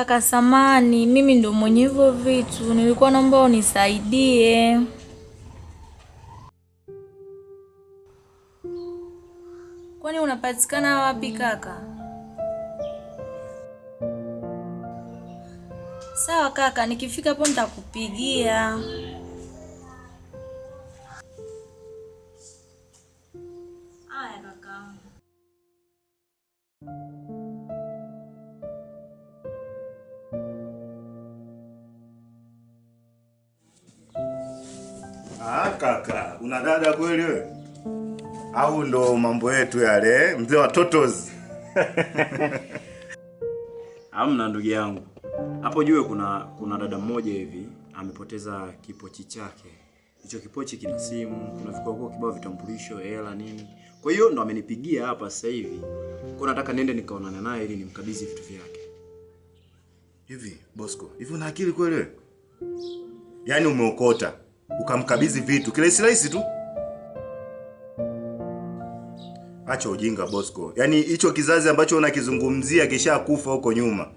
Kaka samani, mimi ndo mwenye hivyo vitu. Nilikuwa naomba unisaidie. Kwani unapatikana wapi kaka? Sawa kaka, nikifika hapo nitakupigia. Haya kaka. Kaka, una dada kweli wewe? Au ndo mambo yetu yale, mzee wa totos? Hamna ndugu yangu. Hapo juu kuna dada mmoja hivi amepoteza kipochi chake. Hicho kipochi kina simu, kuna vikoko kibao, vitambulisho, hela nini. Kwa hiyo ndo amenipigia hapa sasa hivi. Kwa nataka niende nikaonane naye ili nimkabidhi vitu vyake. Hivi, Bosco, hivi una akili kweli wewe? Yaani umeokota, ukamkabidhi vitu kirahisi tu? Acha ujinga Bosco. Yaani hicho kizazi ambacho unakizungumzia kishakufa huko nyuma.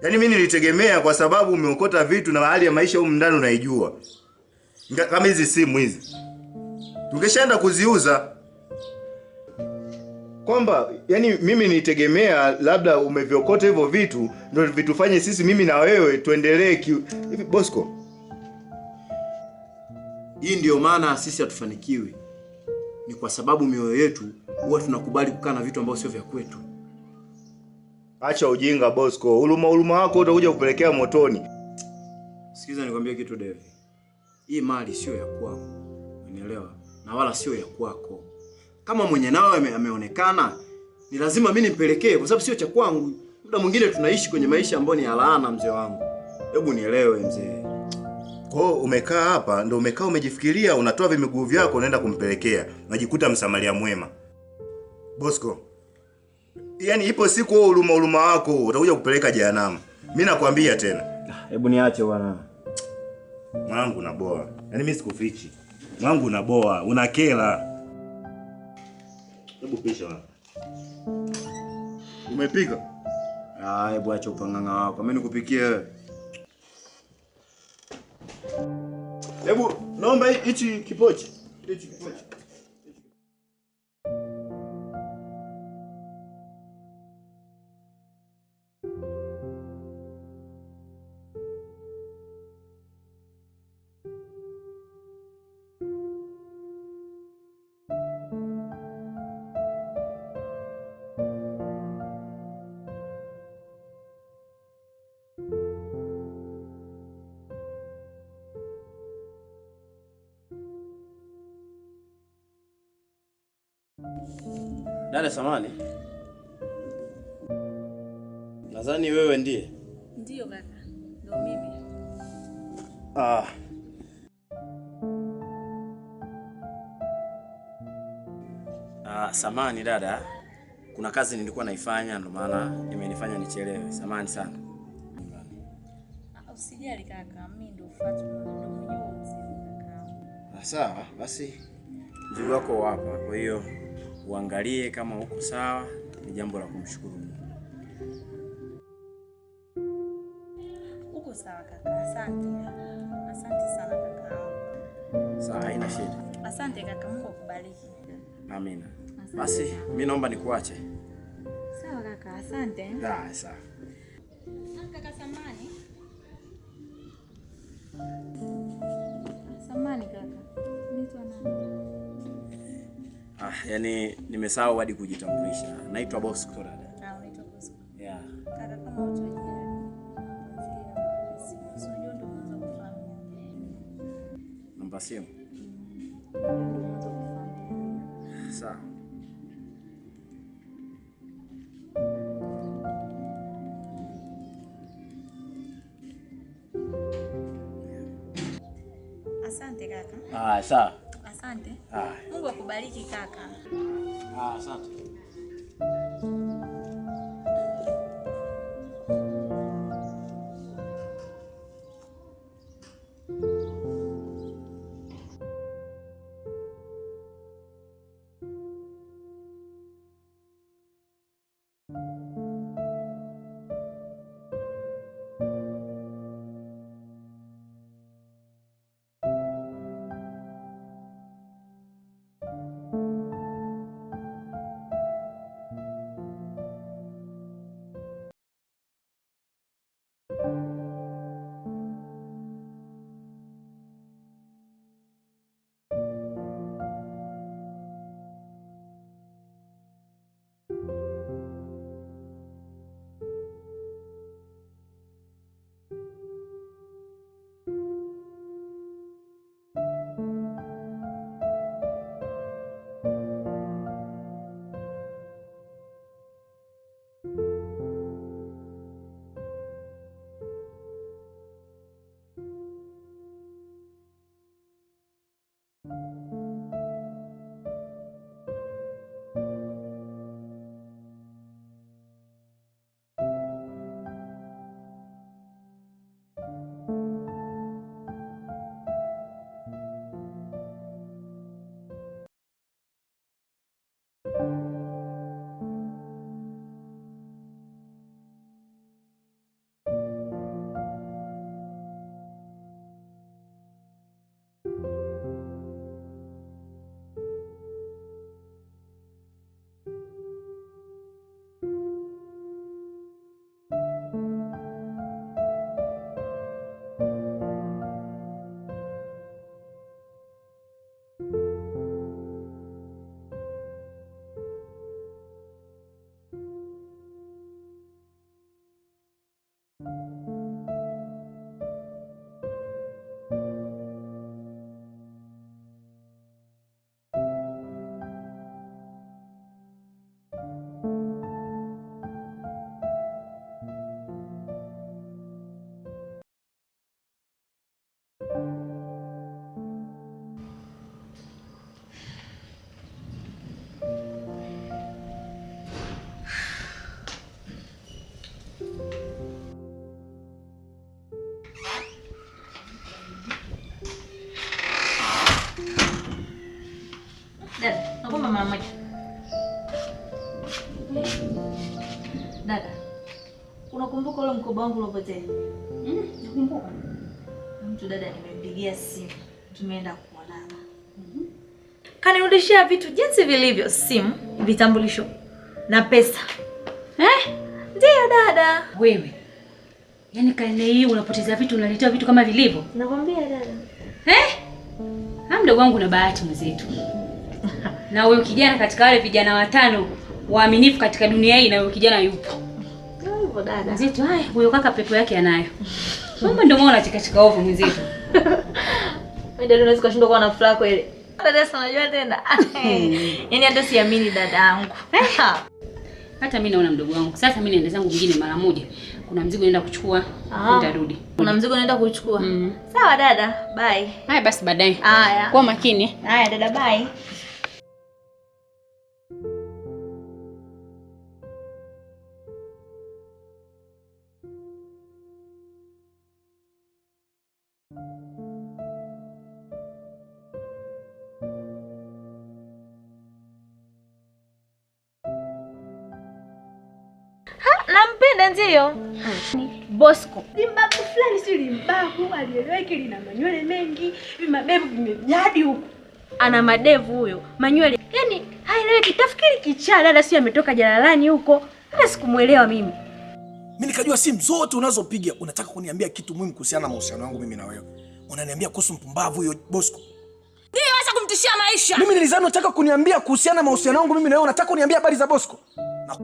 Yaani mimi nilitegemea kwa sababu umeokota vitu na hali ya maisha huko ndani unaijua. Kama hizi simu hizi, tungeshaenda kuziuza. Kwamba yani mimi nilitegemea labda umeviokota hivyo vitu ndio vitufanye sisi mimi na wewe tuendelee hivi Bosco. Hii ndio maana sisi hatufanikiwi. Ni kwa sababu mioyo yetu huwa tunakubali kukaa na vitu ambavyo sio vya kwetu. Acha ujinga Bosco. Uluma wako utakuja kupelekea motoni. Sikiza nikwambie kitu Devi. Hii mali sio ya kwako. Unielewa? Na wala sio ya kwako. Kama mwenye nao ameonekana, ni lazima mimi nimpelekee kwa sababu sio cha kwangu. Muda mwingine tunaishi kwenye maisha ambayo ni ya laana mzee wangu. Hebu nielewe mzee. Kwa umekaa hapa ndio umekaa umejifikiria unatoa vimiguu vyako unaenda kumpelekea. Unajikuta msamaria mwema. Bosco. Yaani ipo siku wewe uluma wako utakuja kupeleka jehanamu. Mimi nakwambia tena. Hebu niache bwana. Mwanangu unaboa. Yaani mimi sikufichi. Mwanangu unaboa, unakela. Hebu pisha hapa. Umepika? Hebu acha upanganga wako. Mimi nikupikie wewe. Hebu naomba hichi kipochi. Hichi kipochi. Dada samani. Nadhani wewe ndiye. Ndio kaka. Ndio mimi. Samani dada. Kuna kazi nilikuwa naifanya ndio maana imenifanya nichelewe. Samani sana. Usijali kaka, mimi ndo Fatuma, ndo mwenyewe mzee kaka. Sawa, basi mzigo wako hapa. Kwa hiyo uangalie kama uko sawa, ni jambo la kumshukuru Mungu. Uko sawa kaka, asante. Asante sana kaka. Sawa, haina shida. Asante kaka, Mungu akubariki. Amina. Basi mimi naomba nikuache. Sawa kaka, asante. Sawa. Kaka samani. Samani kaka. Naitwa nani? Yaani nimesahau hadi kujitambulisha. Naitwa Bosco dada. Unaitwa Bosco. Yeah. Kaka kama utojia. Sio ndo mwanzo kufahamu. Namba simu. Sawa. Asante kaka. Sawa. Asante. Mungu akubariki kaka. Asante. mara moja. Dada, unakumbuka ule mkoba wangu uliopotea? Nakumbuka. Mtu dada nimempigia simu. Tumeenda kuonana. Kanirudishia vitu jinsi vilivyo, simu, vitambulisho na pesa. Ndio dada. Wewe. Yaani karne hii unapoteza vitu unaletea vitu kama vilivyo? Nakwambia dada. Mdogo wangu na bahati mwenzetu. Na huyo kijana katika wale vijana 5 waaminifu katika dunia hii, na huyo kijana yupo. Ndio hivyo dada. Mwenzetu huyo kaka pepo yake anayo. Mama ndio maana chika ovo mwenzetu. Ndio unaweza kushindwa kuwa na furaha kweli. Dada sana unajua tena. Yaani hata siamini dada yangu. Hata mimi naona mdogo wangu. Sasa mimi naenda zangu mwingine mara moja. Kuna mzigo naenda kuchukua, nitarudi. Kuna mzigo naenda kuchukua. Sawa dada, bye. Haya basi baadaye. Haya. Kuwa makini. Haya dada, bye. Nampenda ndio. Bosco. Limbaku fulani si limbaku, alieleweki, lina manywele mengi, vimadevu vimejadi huko. Ana madevu huyo, manywele. Yaani haeleweki, tafikiri kichaa dada si ametoka jalalani huko. Hata sikumuelewa mimi. Mimi nikajua simu zote unazopiga unataka kuniambia kitu muhimu kuhusiana na mahusiano yangu mimi na wewe. Unaniambia kuhusu mpumbavu huyo Bosco. Ndio acha kumtishia maisha. Mimi nilizani unataka kuniambia kuhusiana na mahusiano yangu mimi na wewe, unataka kuniambia habari za Bosco. Na